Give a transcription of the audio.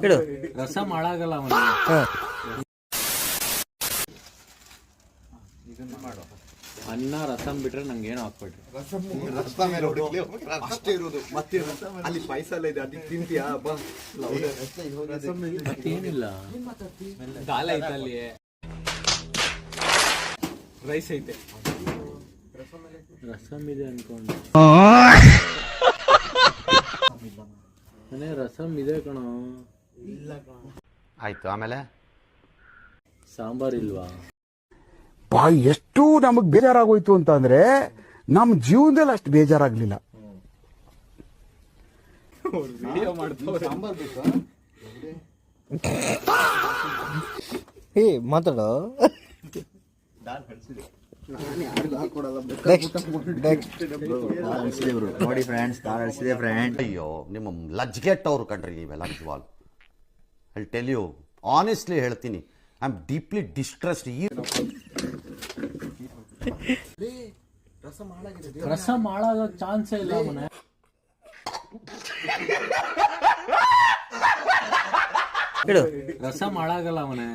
ಇಡು. ರಸಂ ಹಾಳಾಗಲ್ಲ ಅವನು. ಅನ್ನ ರಸಂ ಬಿಟ್ರೆ ನಂಗೆ ಏನು ಹಾಕ್ಬಿಟ್ರಿ. ಅಷ್ಟೇ ಇರೋದು ಮತ್ತೆ ಅಲ್ಲಿ ಪಾಯಸ ಎಲ್ಲ ಇದೆ ಅದಕ್ಕೆ ತಿಂತೀಯಾ ಬಾ. ಮತ್ತೇನಿಲ್ಲ, ದಾಲ್ ಐತೆ ಅಲ್ಲಿ, ರೈಸ್ ಐತೆ, ರಸಂ ಇದೆ ಅನ್ಕೊಂಡು. ಮನೆ ರಸಂ ಇದೆ ಕಣೋ. ಆಯ್ತು, ಆಮೇಲೆ ಸಾಂಬಾರ್ ಇಲ್ವಾ? ಎಷ್ಟು ನಮಗ್ ಬೇಜಾರಾಗೋಯ್ತು ಅಂತ ಅಂದ್ರೆ ನಮ್ ಜೀವನದಲ್ಲಿ ಅಷ್ಟು ಬೇಜಾರಾಗ್ಲಿಲ್ಲ. ಮಾತಾಡೋ. ನೋಡಿ ಫ್ರೆಂಡ್ಸ್, ದಾಲ್ ಅಳಿಸಿದೆ ಫ್ರೆಂಡ್. ಅಯ್ಯೋ, ನಿಮ್ಮ ಲಜ್ಗೆಟ್ಟವ್ರು ಕಣ್ರಿ ನೀವೆಲ್ಲ ನಿಜವಾಗ್ಲು. ಐ ಟೆಲ್ ಯು ಆನೆಸ್ಟ್ಲಿ ಹೇಳ್ತೀನಿ, I am deeply distressed. Rasam ಹಾಳಾಗೋ ಚಾನ್ಸೇ ಇಲ್ಲ ಮನೆ. ಇಡು. ರಸಂ ಹಾಳಾಗಲ್ಲ ಮನೆ.